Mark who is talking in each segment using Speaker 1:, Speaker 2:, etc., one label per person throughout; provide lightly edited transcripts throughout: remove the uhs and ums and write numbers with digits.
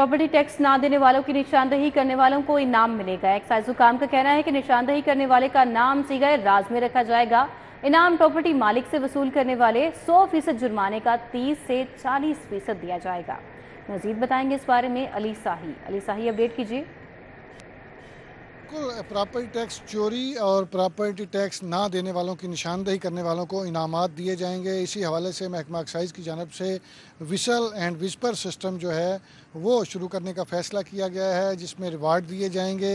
Speaker 1: Property tax ना देने वालों की निशानदही करने वालों को इनाम मिलेगा। एक्साइज हुकाम का कहना है कि निशानदही करने वाले का नाम सीगा राज में रखा जाएगा। इनाम प्रॉपर्टी मालिक से वसूल करने वाले 100% जुर्माने का 30 से 40% दिया जाएगा। मजीद बताएंगे इस बारे में अली साही अपडेट कीजिए।
Speaker 2: प्रॉपर्टी टैक्स चोरी और प्रॉपर्टी टैक्स ना देने वालों की निशानदही करने वालों को इनामात दिए जाएंगे। इसी हवाले से महकमा एक्साइज की जानिब से विसल एंड विस्पर सिस्टम जो है वो शुरू करने का फ़ैसला किया गया है, जिसमें रिवार्ड दिए जाएंगे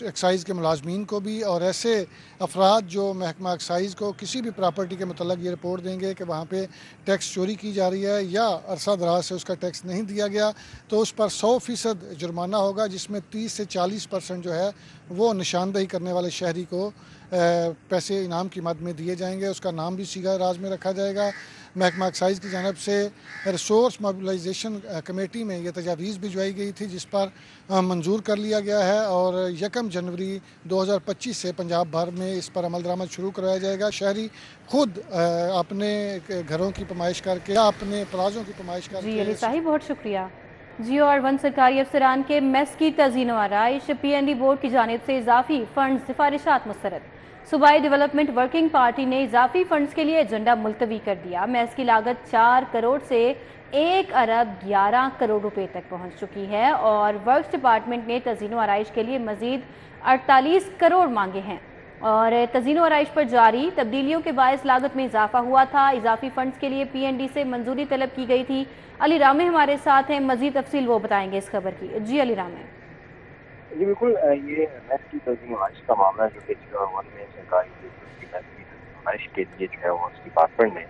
Speaker 2: एक्साइज के मुलाजमीन को भी, और ऐसे अफराद जो महकमा एक्साइज को किसी भी प्रॉपर्टी के मतलब ये रिपोर्ट देंगे कि वहाँ पे टैक्स चोरी की जा रही है या अरसा दराज से उसका टैक्स नहीं दिया गया, तो उस पर 100% जुर्माना होगा, जिसमें 30 से 40% जो है वो निशानदही करने वाले शहरी को पैसे इनाम की मद में दिए जाएंगे। उसका नाम भी सीगा राज में रखा जाएगा। महकमा एक्साइज की जानिब से रिसोर्स मोबिलाइजेशन कमेटी में यह तजावीज़ भिजवाई गई थी, जिस पर मंजूर कर लिया गया है, और 1 जनवरी 2025 से पंजाब भर में इस पर अमल दरामद शुरू करवाया जाएगा। शहरी खुद अपने घरों की पमाइश करके या अपने प्लाजों की पमाइश करके।
Speaker 1: जी अली साहिब, बहुत शुक्रिया। जियो और 1 सरकारी अफसरान के मेस की तज़ीन व आराइश। PND बोर्ड की जानिब से इजाफी फंड सिफारिशात मुस्तरद। सूबाई डेवलपमेंट वर्किंग पार्टी ने इजाफी फंड्स के लिए एजेंडा मुलतवी कर दिया। मेस की लागत 4 करोड़ से 1 अरब 11 करोड़ रुपए तक पहुंच चुकी है, और वर्क्स डिपार्टमेंट ने तज़ीन व आराइश के लिए मजीद 48 करोड़ मांगे हैं, और तज़ीन व आराइश पर जारी तब्दीलियों के बायस लागत में इजाफा हुआ था। इजाफी फंड्स के लिए PND से मंजूरी तलब की गई थी। अली रामे हमारे साथ हैं, मजीद तफसील वो बताएंगे इस खबर की। जी अली रामे।
Speaker 3: जी बिल्कुल, ये मैथ की तज़ीन व आराइश का मामला जो कि जियो और 1 में सरकारी मैथ की तज़ीन व आराइश के लिए जो है वो डिपार्टमेंट ने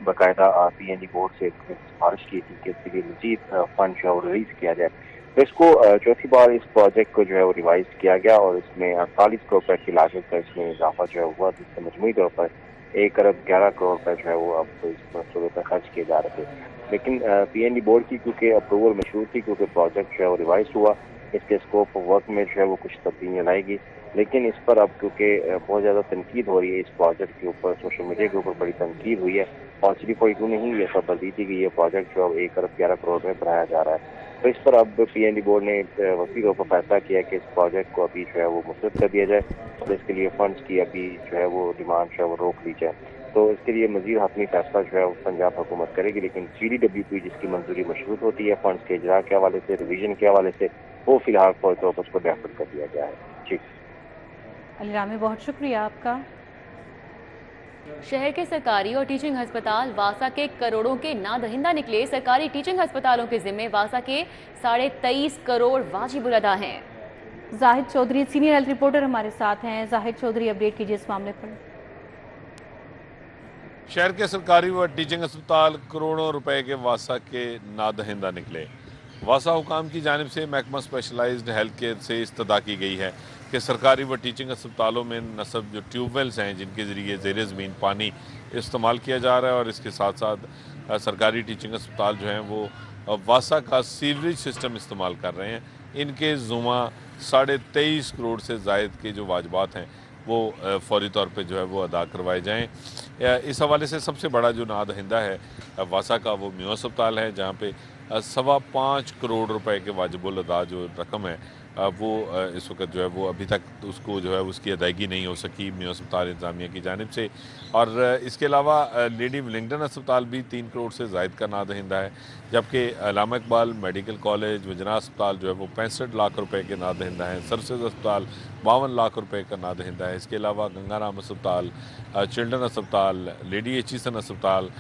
Speaker 3: बाकायदा PND बोर्ड से सिफारिश की थी कि इसके लिए मजीद फंड जो है वो रिलीज किया जाए। तो इसको चौथी बार इस प्रोजेक्ट को जो है वो रिवाइज किया गया, और इसमें 48 करोड़ रुपए की लागत का इसमें इजाफा जो है हुआ, जिससे मजमूई तौर पर 1 अरब 11 करोड़ रुपए जो है वो अब इस मंसूबे पर खर्च किए जा रहे थे। लेकिन PND बोर्ड की क्योंकि अप्रूवल मशहूर थी, क्योंकि प्रोजेक्ट जो है वो रिवाइज हुआ, इसके स्कोप ऑफ वर्क में जो है वो कुछ तब्दीलियाँ लाएगी, लेकिन इस पर अब क्योंकि बहुत ज़्यादा तनकीद हो रही है इस प्रोजेक्ट के ऊपर, सोशल मीडिया के ऊपर बड़ी तनकीद हुई है, और 342 ने ही ये खबर दी थी कि ये प्रोजेक्ट जो है 1 अरब 11 करोड़ में बढ़ाया जा रहा है। तो इस पर अब PND बोर्ड ने वसी तौर पर फैसला किया कि इस प्रोजेक्ट को अभी जो है वो मुस्तरद कर दिया जाए, और इसके लिए फंड्स की अभी जो है वो डिमांड जो है वो रोक ली जाए। तो इसके लिए मजीद हतमी फैसला जो है वो पंजाब हुकूमत करेगी, लेकिन CDWP जिसकी मंजूरी मशरूत होती है फंड्स के इजरा के हवाले से, रिवीजन के हवाले से, वो फिलहाल फौरी तौर पर उसको डेफर कर दिया गया है। जी
Speaker 1: अली रामे, बहुत शुक्रिया आपका।
Speaker 4: शहर के सरकारी और टीचिंग अस्पताल वासा के करोड़ों के नादहिंदा निकले। सरकारी टीचिंग अस्पतालों के जिम्मे वासा के 23.5 करोड़ वाजिबुल अदा हैं।
Speaker 1: Zahid Chaudhry senior health reporter हमारे साथ हैं। जाहिद चौधरी, अपडेट कीजिए इस मामले पर।
Speaker 5: शहर के सरकारी व टीचिंग अस्पताल करोड़ों रुपए के वासा के नादहिंदा निकले। वासा हुकाम की जानिब से महकमा स्पेशलाइज्ड हेल्थ केयर से इस्तदा की गई है कि सरकारी व टीचिंग अस्पतालों में नस्ब जो ट्यूबवेल्स हैं जिनके ज़रिए ज़ेर ज़मीन पानी इस्तेमाल किया जा रहा है, और इसके साथ साथ सरकारी टीचिंग अस्पताल जो हैं वो वासा का सीवरेज सिस्टम इस्तेमाल कर रहे हैं। इनके ज़ुमा 23.5 करोड़ से ज़ायद के जो वाजबात हैं वो फौरी तौर पे जो है वो अदा करवाए जाएँ। इस हवाले से सबसे बड़ा जो नादहिंदा है वासा का वो म्यू अस्पताल है, जहाँ पे 5.25 करोड़ रुपए के वाजिबुल अदा जो रकम है वो इस वक्त जो है वो अभी तक उसको जो है उसकी अदायगी नहीं हो सकी म्यू अस्पताल इंतजामिया की जानिब से। और इसके अलावा लेडी विलिंगटन अस्पताल भी 3 करोड़ से ज़ायद का नादहिंदा है, जबकि अल्लामा इकबाल मेडिकल कॉलेज वजना अस्पताल जो है वो 65 लाख रुपए के नादहिंदा है। सर्विसेज अस्पताल 52 लाख रुपए का नादहिंदा है। इसके अलावा गंगाराम अस्पताल, चिल्ड्रन अस्पताल, लेडी एचिसन अस्पताल,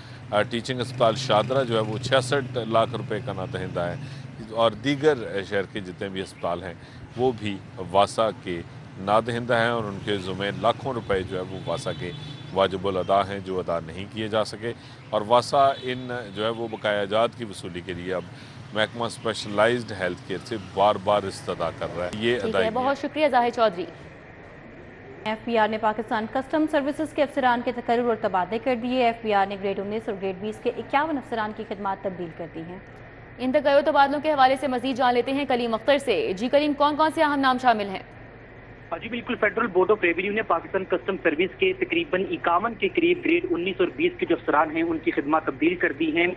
Speaker 5: टीचिंग अस्पताल शादरा जो है वो 66 लाख रुपए का नादहिंदा है, और दीगर शहर के जितने भी अस्पताल हैं वो भी वासा के नादहिंदा हैं, और उनके ज़ुम्मे लाखों रुपए जो है वो वासा के वाजिबुल अदा हैं जो अदा नहीं किए जा सके। और वासा इन जो है वो बकाया जात की वसूली के लिए अब महकमा स्पेशलाइज्ड हेल्थ केयर से बार बार इस्तदा कर रहा है। ये अदायगी।
Speaker 4: बहुत शुक्रिया जाहिद चौधरी।
Speaker 1: FBR ने पाकिस्तान कस्टम सर्विसेज के अफसरान के तकर्रुर और तबादले कर दिए। FBR ने ग्रेड 19 और ग्रेड 20 के 51 अफसरान की खिदमात तब्दील कर दी हैं।
Speaker 4: इन तकर्रुर तबादलों के हवाले से मजीद जान लेते हैं कलीम अख्तर से। जी कलीम, कौन कौन से अहम नाम शामिल हैं?
Speaker 6: जी बिल्कुल, फेडरल बोर्ड ऑफ रेवेन्यू ने पाकिस्तान कस्टम सर्विस के तकरीबन 51 के करीब ग्रेड 19 और 20 के जो अफसरान हैं उनकी खिदमत तब्दील कर दी हैं।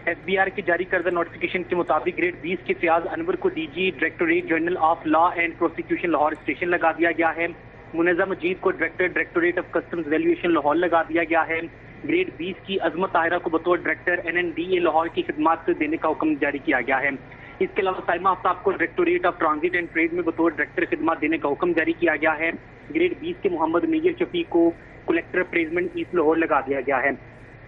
Speaker 6: SBR के जारी करदा नोटिफिकेशन के मुताबिक ग्रेड 20 के फयाज अनवर को DG directorate general of law and prosecution Lahore station लगा दिया गया है। मुनज़्ज़ा मजीद को directorate of customs valuation Lahore लगा दिया गया है। ग्रेड 20 की अजमत ताहिरा को बतौर डायरेक्टर NNDA लाहौर की खिदमत देने का हुक्म जारी किया गया है। इसके अलावा साइमा आफ्ताब को directorate of transit and trade में बतौर डायरेक्टर खिदमत देने का हुक्म जारी किया गया है। ग्रेड 20 के मोहम्मद मीर शफीक को कलेक्टर अप्रेजमेंट ईस्ट लाहौर लगा दिया गया है।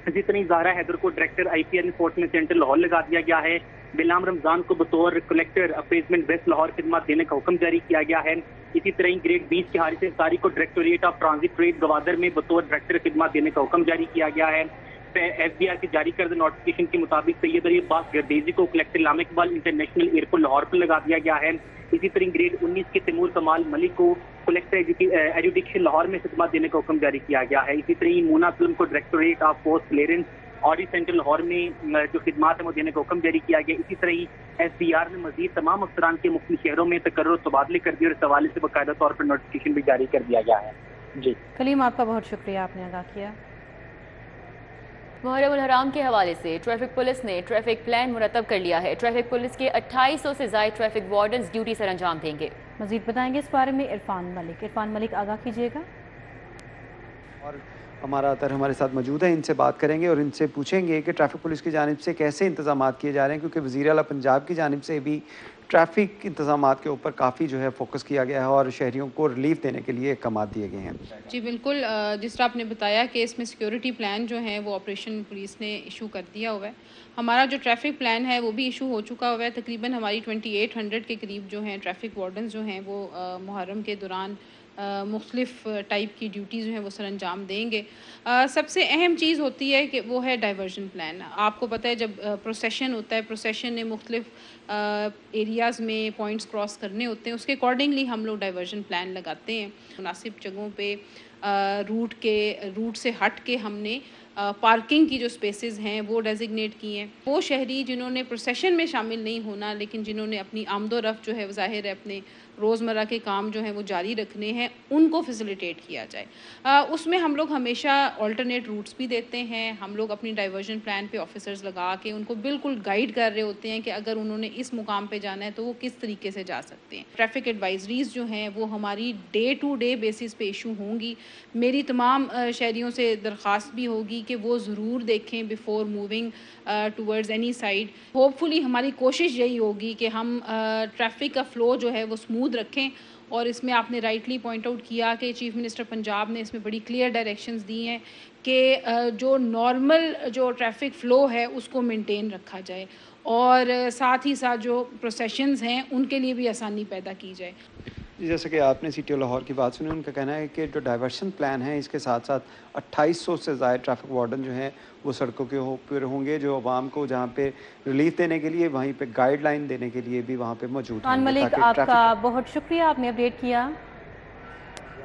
Speaker 6: इसी तरह ज़ाहरा हैदर को director IPR enforcement centre Lahore लगा दिया गया है। बिलाम रमजान को बतौर कलेक्टर अप्रेजमेंट वेस्ट लाहौर खिदमत देने का हुक्म जारी किया गया है। इसी तरह ग्रेड 20 के हारिस अंसारी को directorate of transit trade Gwadar में बतौर डायरेक्टर खिदमत देने का हुक्म जारी किया गया है। SBR के जारी करदा नोटिफिकेशन के मुताबिक सैयद अली अब्बास गर्देजी को collector Allama Iqbal international airport Lahore पर लगा दिया गया है। इसी तरह ग्रेड 19 के तैमूर कमाल मलिक को कलेक्टर एजुकेशन लाहौर में खिदमत देने का हुक्म जारी किया गया है। इसी तरह मूना असलम को directorate of post clearance audit centre Lahore में जो खिदमत है वो देने का हुक्म जारी किया गया। इसी तरह SBR ने मजीद तमाम अफसरान के मुख्तलिफ शहरों में तकर्रुर तबादले कर दिए और इस हवाले से बाकायदा तौर पर नोटिफिकेशन भी जारी कर दिया गया है। जी
Speaker 1: कलीम, आपका बहुत शुक्रिया, आपने आगाह किया।
Speaker 4: मुहर्रम उल हराम के हवाले से ट्रैफिक पुलिस ने ट्रैफिक प्लान मुरतब कर लिया है। ट्रैफिक पुलिस के 2800 से ज़ायद ट्रैफिक वार्डन्स ड्यूटी सर अंजाम देंगे।
Speaker 1: मजीद बताएंगे इस बारे में इरफान मलिक आगाह कीजिएगा।
Speaker 7: और हमारा अतर हमारे साथ मौजूद है, इनसे बात करेंगे और इनसे पूछेंगे कि ट्रैफिक पुलिस की जानिब से कैसे इंतजाम किए जा रहे हैं, क्योंकि वज़ीर आला पंजाब की जानिब से भी ट्रैफिक इंतजाम के ऊपर काफ़ी जो है फोकस किया गया है और शहरियों को रिलीफ देने के लिए इक़दाम दिए गए हैं।
Speaker 8: जी बिल्कुल, जिस तरह आपने बताया कि इसमें सिक्योरिटी प्लान जो है वो ऑपरेशन पुलिस ने इशू कर दिया हुआ है। हमारा जो ट्रैफिक प्लान है वो भी इशू हो चुका हुआ है। तकरीबन हमारी 2800 के करीब जो हैं ट्रैफिक वार्डन जो हैं वो मुहर्रम के दौरान मुख्तलिफ टाइप की ड्यूटीज़ जो हैं वो सर अंजाम देंगे। सबसे अहम चीज़ होती है कि वो है डाइवर्जन प्लान। आपको पता है जब प्रोसेशन होता है, प्रोसेशन ने मुख्तलिफ एरियाज़ में पॉइंट्स क्रॉस करने होते हैं, उसके अकॉर्डिंगली हम लोग डाइवर्जन प्लान लगाते हैं। मुनासिब जगहों पे रूट से हट के हमने पार्किंग की जो स्पेसेस हैं वो डेजिग्नेट किए हैं। वो शहरी जिन्होंने प्रोसेशन में शामिल नहीं होना लेकिन जिन्होंने अपनी आमदोरफ्त जो है वो ज़ाहिर है अपने रोज़मर्रा के काम जो हैं वो जारी रखने हैं, उनको फैसिलिटेट किया जाए। उसमें हम लोग हमेशा अल्टरनेट रूट्स भी देते हैं। हम लोग अपनी डाइवर्जन प्लान पे ऑफिसर्स लगा के उनको बिल्कुल गाइड कर रहे होते हैं कि अगर उन्होंने इस मुकाम पे जाना है तो वो किस तरीके से जा सकते हैं। ट्रैफिक एडवाइजरीज जो हैं वो हमारी डे टू डे बेसिस पे इशू होंगी। मेरी तमाम शहरियों से दरख्वास्त भी होगी कि वो ज़रूर देखें before moving towards any side. Hopefully हमारी कोशिश यही होगी कि हम ट्रैफिक का फ़्लो जो है वो स्मूथ रखें। और इसमें आपने राइटली पॉइंट आउट किया कि चीफ़ मिनिस्टर पंजाब ने इसमें बड़ी क्लियर डायरेक्शंस दी हैं कि जो नॉर्मल जो ट्रैफिक फ़्लो है उसको मेंटेन रखा जाए और साथ ही साथ जो प्रोसेशंस हैं उनके लिए भी आसानी पैदा की जाए।
Speaker 7: जैसे कि आपने CTO लाहौर की बात सुनी, उनका कहना है कि जो डाइवर्शन प्लान है इसके साथ साथ 2800 से ज़ायद ट्रैफिक वार्डन जो हैं वो सड़कों के ऊपर होंगे, जो आवाम को जहाँ पे रिलीफ देने के लिए वहीं पे गाइडलाइन देने के लिए भी वहाँ पे मौजूद हैं।
Speaker 1: मलिक, आपका बहुत शुक्रिया, आपने अपडेट किया।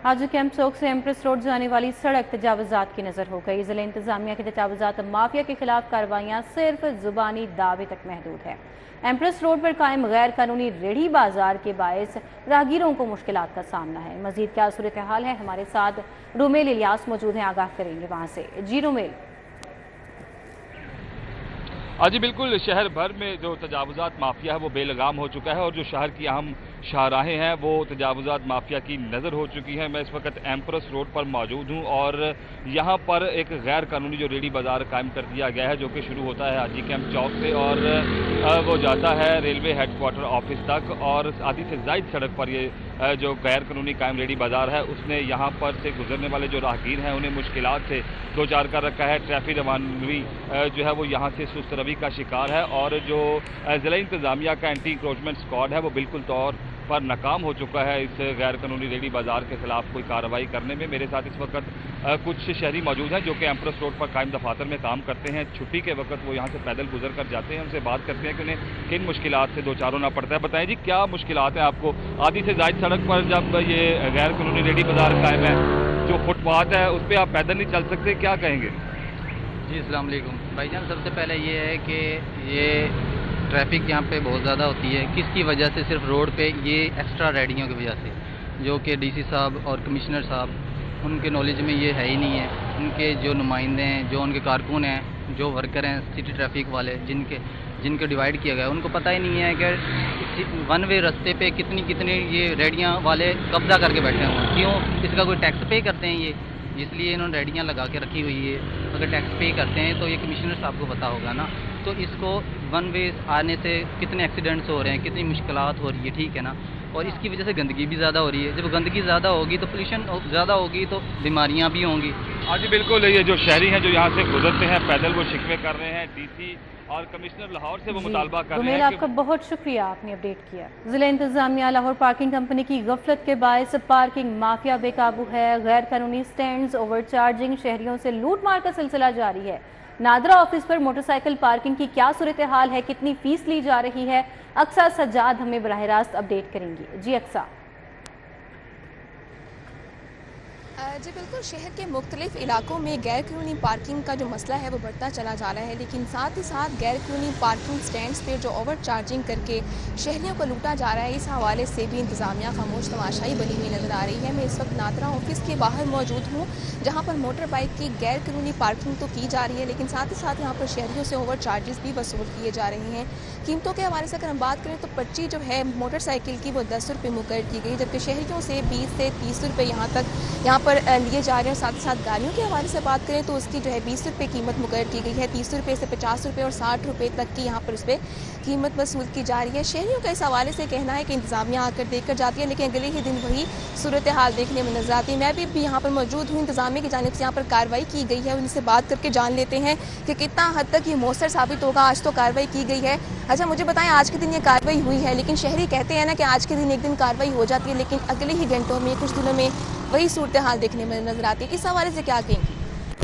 Speaker 1: हाजी कैंप चौक से एम्प्रेस रोड जाने वाली सड़क तजावुज़ात की नज़र हो गई। ज़िला इंतज़ामिया के तजावुज़ात माफिया के खिलाफ कार्रवाइयाँ सिर्फ ज़ुबानी दावे तक महदूद है। एम्प्रेस रोड पर कायम गैर कानूनी रेहड़ी बाजार के बायस राहगीरों को मुश्किलात का सामना है। मजीद क्या सूरत हाल है, हमारे साथ रुमेल इलियास मौजूद हैं, आगाह करेंगे वहाँ से। जी रुमेल।
Speaker 9: जी बिल्कुल, शहर भर में जो तजावुज़ात माफिया है वो बेलगाम हो चुका है और जो शहर की अहम शाहराहें हैं वो तजावुज़ात माफिया की नज़र हो चुकी हैं। मैं इस वक्त एम्प्रेस रोड पर मौजूद हूँ और यहाँ पर एक गैर कानूनी जो रेहड़ी बाज़ार कायम कर दिया गया है जो कि शुरू होता है हाजी कैंप चौक से और वो जाता है रेलवे हेडक्वार्टर ऑफिस तक और आधी से ज़ायद सड़क पर ये जो गैर कानूनी कायम रेहड़ी बाज़ार है उसने यहाँ पर से गुजरने वाले जो राहगीर हैं उन्हें मुश्किलात से दो चार कर रखा है। ट्रैफिक रवानगी जो है वो यहाँ से सुस्त रवि का शिकार है और जो ज़िला इंतज़ामिया का एंटी इंक्रोचमेंट स्क्वाड है वो बिल्कुल तौर पर नाकाम हो चुका है इस गैर कानूनी रेहड़ी बाज़ार के खिलाफ कोई कार्रवाई करने में। मेरे साथ इस वक्त कुछ शहरी मौजूद हैं जो कि एम्प्रेस रोड पर कायम दफातर में काम करते हैं। छुट्टी के वक्त वो यहाँ से पैदल गुजर कर जाते हैं। उनसे बात करते हैं कि उन्हें किन मुश्किलात से दो चार होना पड़ता है। बताएं जी, क्या मुश्किलात हैं आपको? आधी से ज़ायद सड़क पर जब ये गैर कानूनी रेहड़ी बाज़ार कायम है, जो फुटपाथ है उस पर आप पैदल नहीं चल सकते, क्या कहेंगे?
Speaker 10: जी अस्सलाम वालेकुम भाईजान, सबसे पहले ये है कि ये ट्रैफिक यहाँ पे बहुत ज़्यादा होती है। किसकी वजह से? सिर्फ रोड पे ये एक्स्ट्रा रेहड़ियों की वजह से। जो कि डीसी साहब और कमिश्नर साहब, उनके नॉलेज में ये है ही नहीं है। उनके जो नुमाइंदे हैं, जो उनके कारकुन हैं, जो वर्कर हैं सिटी ट्रैफिक वाले, जिनको डिवाइड किया गया, उनको पता ही नहीं है कि वन वे रास्ते पे कितनी ये रेडियाँ वाले कब्जा करके बैठे हुए हैं। क्यों? इसका कोई टैक्स पे करते हैं ये, इसलिए इन्होंने रेडियाँ लगा के रखी हुई है। अगर टैक्स पे करते हैं तो ये कमिश्नर साहब को पता होगा ना। तो इसको वन वे आने से कितने एक्सीडेंट्स हो रहे हैं, कितनी मुश्किलात हो रही है, ठीक है ना। और इसकी वजह से गंदगी भी ज़्यादा हो रही है। जब गंदगी ज़्यादा होगी तो पोल्यूशन ज़्यादा होगी तो बीमारियाँ भी होंगी।
Speaker 9: हाँ जी बिल्कुल, ये जो शहरी हैं जो यहाँ से गुजरते हैं पैदल, वो शिकवे कर रहे हैं। डीसी और कमिश्नर लाहौर से वो मुतालबा कर रहे हैं।
Speaker 1: आपका बहुत शुक्रिया, आपने अपडेट किया। जिला इंतजामिया लाहौर पार्किंग कंपनी की गफलत के बायस पार्किंग माफिया बेकाबू है। गैर कानूनी स्टैंड्स, ओवरचार्जिंग, शहरियों से लूट मार का सिलसिला जारी है। नादरा ऑफिस पर मोटरसाइकिल पार्किंग की क्या सूरत हाल है, कितनी फीस ली जा रही है, अक्सा सज्जाद हमें बराह रास्त अपडेट करेंगी। जी अक्सा।
Speaker 11: जी बिल्कुल, शहर के मुख्तलिफ इलाकों में गैर कानूनी पार्किंग का जो मसला है वो बढ़ता चला जा रहा है, लेकिन साथ ही साथ गैर कानूनी पार्किंग स्टैंड्स पे जो ओवर चार्जिंग करके शहरियों को लूटा जा रहा है, इस हवाले से भी इंतज़ामिया खामोश तमाशाई बनी हुई नज़र आ रही है। मैं इस वक्त नादरा ऑफिस के बाहर मौजूद हूँ, जहाँ पर मोटर बाइक की गैर कानूनी पार्किंग तो की जा रही है, लेकिन साथ ही साथ यहाँ पर शहरियों से ओवर चार्जेस भी वसूल किए जा रहे हैं। कीमतों के हवाले से अगर हम बात करें तो पर्ची जो है मोटरसाइकिल की वो 10 रुपये मुकर्रर की गई, जबकि शहरियों से 20 से 30 रुपये यहाँ पर लिए जा रहे हैं। साथ ही साथ गाड़ियों के हवाले से बात करें तो उसकी जो है 20 रुपये कीमत मुकर्रर की गई है। 30 रुपये से 50 रुपये और 60 रुपये तक की यहाँ पर उस पर कीमत वसूल की जा रही है। शहरियों का इस हवाले से कहना है कि इंतज़ामिया आकर देख कर जाती है, लेकिन अगले ही दिन वही सूरत हाल देखने में नजर आती है। मैं भी यहाँ पर मौजूद हूँ, इंतज़ामिया की जानिब से यहाँ पर कार्रवाई की गई है, उनसे बात करके जान लेते हैं कि कितना हद तक ये मौसर साबित होगा। आज तो कार्रवाई की गई है। अच्छा मुझे बताएं, आज के दिन ये कार्रवाई हुई है, लेकिन शहरी कहते हैं ना कि आज के दिन एक दिन कार्रवाई हो जाती है, लेकिन अगले ही घंटों में कुछ दिनों में वही सूरत हाल देखने में नजर आती है। इस हवाले से क्या कहेंगे?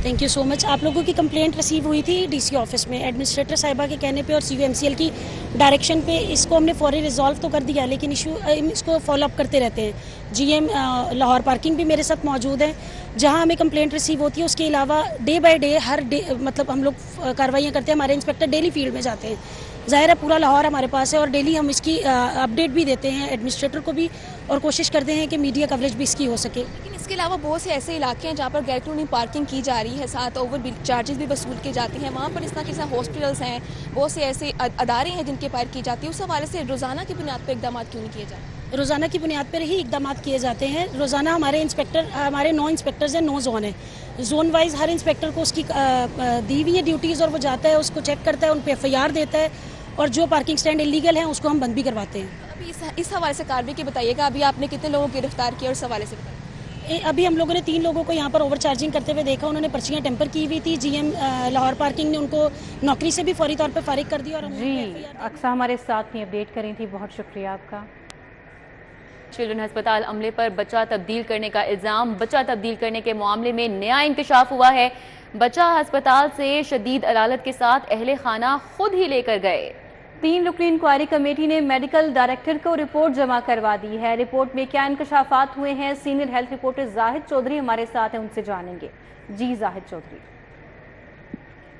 Speaker 12: Thank you so much. आप लोगों की कंप्लेंट रिसीव हुई थी डीसी ऑफिस में, एडमिनिस्ट्रेटर साहिबा के कहने पे और CUMCL की डायरेक्शन पे इसको हमने फौरी रिजॉल्व तो कर दिया, लेकिन इसको फॉलो अप करते रहते हैं। GM लाहौर पार्किंग भी मेरे साथ मौजूद है, जहां हमें कंप्लेंट रिसीव होती है। उसके अलावा day by day her day मतलब हम लोग कार्रवाइयाँ करते हैं। हमारे इंस्पेक्टर डेली फील्ड में जाते हैं, ज़ाहिर है पूरा लाहौर हमारे पास है, और डेली हम इसकी अपडेट भी देते हैं एडमिनिस्ट्रेटर को भी, और कोशिश करते हैं कि मीडिया कवरेज भी इसकी हो सके।
Speaker 11: लेकिन इसके अलावा बहुत से ऐसे इलाके हैं जहाँ पर गैर कानूनी पार्किंग की जा रही है, साथ ओवर चार्जेस भी वसूल की जाती हैं। वहाँ पर इस तरह के हॉस्पिटल्स हैं, बहुत से ऐसे अदारे हैं जिनके पार की जाती है। उस हवाले से रोज़ाना की बुनियाद पर इकदाम क्यों नहीं किए जाते?
Speaker 12: रोज़ाना की बुनियाद पर ही इकदाम किए जाते हैं। रोज़ाना हमारे इंस्पेक्टर, हमारे 9 इंस्पेक्टर्स हैं, 9 जोन है। जोन वाइज हर इंस्पेक्टर को उसकी दी हुई है ड्यूटीज़, और वो जाता है, उसको चेक करता है, उन पर FIR देता है, और जो पार्किंग स्टैंड इलीगल हैं उसको हम बंद भी करवाते हैं।
Speaker 11: अभी इस हवाले से कार्रवाई की बताइएगा, अभी आपने कितने लोगों को गिरफ्तार किया और इस हवाले से बताइए।
Speaker 12: अभी हम लोगों ने 3 लोगों को यहाँ पर ओवर चार्जिंग करते हुए देखा, उन्होंने पर्चियाँ टेम्पर की हुई थी। GM लाहौर पार्किंग ने उनको नौकरी से भी फौरी तौर पर फारिग कर दिया। और
Speaker 1: जी अक्सा हमारे साथ में अपडेट करी थी, बहुत शुक्रिया आपका।
Speaker 4: चिल्ड्रन अस्पताल अमले पर बच्चा तब्दील करने का इल्ज़ाम। बच्चा तब्दील करने के मामले में नया इंकशाफ हुआ है। बच्चा अस्पताल से शदीद अदालत के साथ अहले खाना खुद ही लेकर गए। 3 रुकनी इंक्वायरी कमेटी ने मेडिकल डायरेक्टर को रिपोर्ट जमा करवा दी है। रिपोर्ट में क्या इंकशाफात हुए हैं, senior health reporter Zahid Chaudhry हमारे साथ हैं, उनसे जानेंगे। जी जाहिद चौधरी।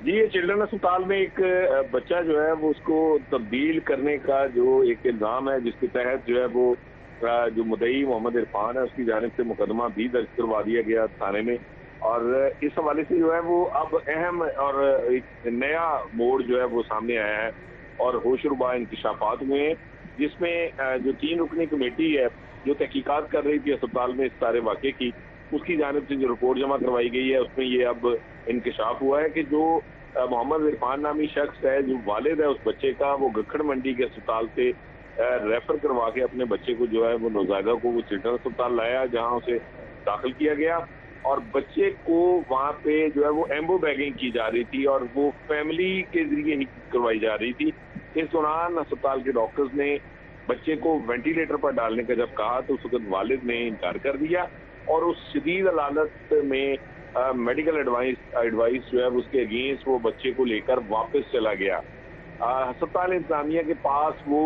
Speaker 13: जी, ये चिल्ड्रन अस्पताल में एक बच्चा जो है वो उसको तब्दील करने का जो एक इल्ज़ाम है, जिसके तहत जो है वो जो मुद्दई मोहम्मद इरफान है उसकी जानिब से मुकदमा भी दर्ज करवा दिया गया थाने में। और इस हवाले से जो है वो अब अहम और एक नया मोड़ जो है वो सामने आया है और होशरुबा इंकशाफात हुए हैं, जिसमें जो 3 रुकनी कमेटी है जो तहकीकात कर रही थी अस्पताल में इस सारे वाक़े की, उसकी जानिब से जो रिपोर्ट जमा करवाई गई है उसमें ये अब इंकशाफ हुआ है कि जो मोहम्मद इरफान नामी शख्स है, जो वालिद है उस बच्चे का, वो गखड़ मंडी के अस्पताल से रेफर करवा के अपने बच्चे को जो है वो नौज़ायदा को वो चिल्ड्रन अस्पताल लाया, जहाँ उसे दाखिल किया गया। और बच्चे को वहाँ पे जो है वो एम्बो बैगिंग की जा रही थी और वो फैमिली के जरिए ही करवाई जा रही थी। इस दौरान अस्पताल के डॉक्टर्स ने बच्चे को वेंटिलेटर पर डालने का जब कहा तो उस वक्त वालिद ने इनकार कर दिया और उस शदीद हालत में मेडिकल एडवाइस जो है उसके अगेंस्ट वो बच्चे को लेकर वापस चला गया। अस्पताल इंतजामिया के पास वो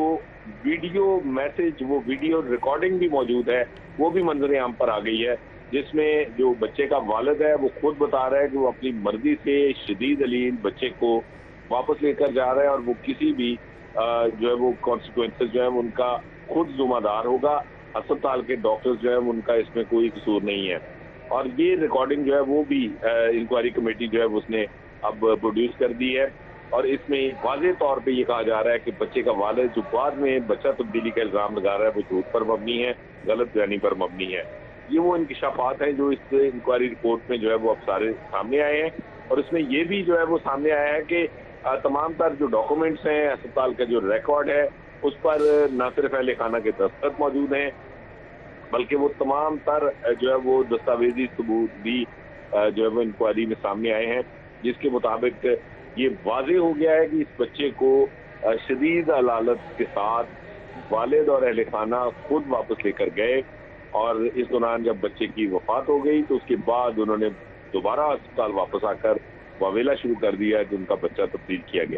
Speaker 13: वीडियो मैसेज, वो वीडियो रिकॉर्डिंग भी मौजूद है, वो भी मंजर आम पर आ गई है, जिसमें जो बच्चे का वालिद है वो खुद बता रहा है कि वो अपनी मर्जी से शदीद अलील बच्चे को वापस लेकर जा रहा है और वो किसी भी जो है वो कॉन्सिक्वेंसेस जो है उनका खुद जिम्मेदार होगा। अस्पताल के डॉक्टर्स जो है उनका इसमें कोई कसूर नहीं है। और ये रिकॉर्डिंग जो है वो भी इंक्वायरी कमेटी जो है उसने अब प्रोड्यूस कर दी है, और इसमें वाज़ेह तौर पे ये कहा जा रहा है कि बच्चे का वालिद जो बाद में बच्चा तब्दीली का इल्ज़ाम लगा रहा है वो झूठ पर मबनी है, गलत बयानी पर मबनी है। ये वो इंकशाफात हैं जो इस इंक्वायरी रिपोर्ट में जो है वो अब सारे सामने आए हैं, और इसमें ये भी जो है वो सामने आया है कि तमाम तर जो डॉक्यूमेंट्स हैं, अस्पताल का जो रिकॉर्ड है, उस पर न सिर्फ अहले खाना के दस्तखत मौजूद हैं, बल्कि वो तमाम तर जो है वो दस्तावेजी सबूत भी जो है वो इंक्वायरी में सामने आए हैं, जिसके मुताबिक ये वाज़ेह हो गया है कि इस बच्चे को शदीद अलालत के साथ वालिद और अहले खाना खुद वापस लेकर गए, और इस दौरान जब बच्चे की वफात हो गई तो उसके बाद उन्होंने दोबारा अस्पताल वापस आकर वावेला शुरू कर दिया, जिनका बच्चा तब्दील किया गया।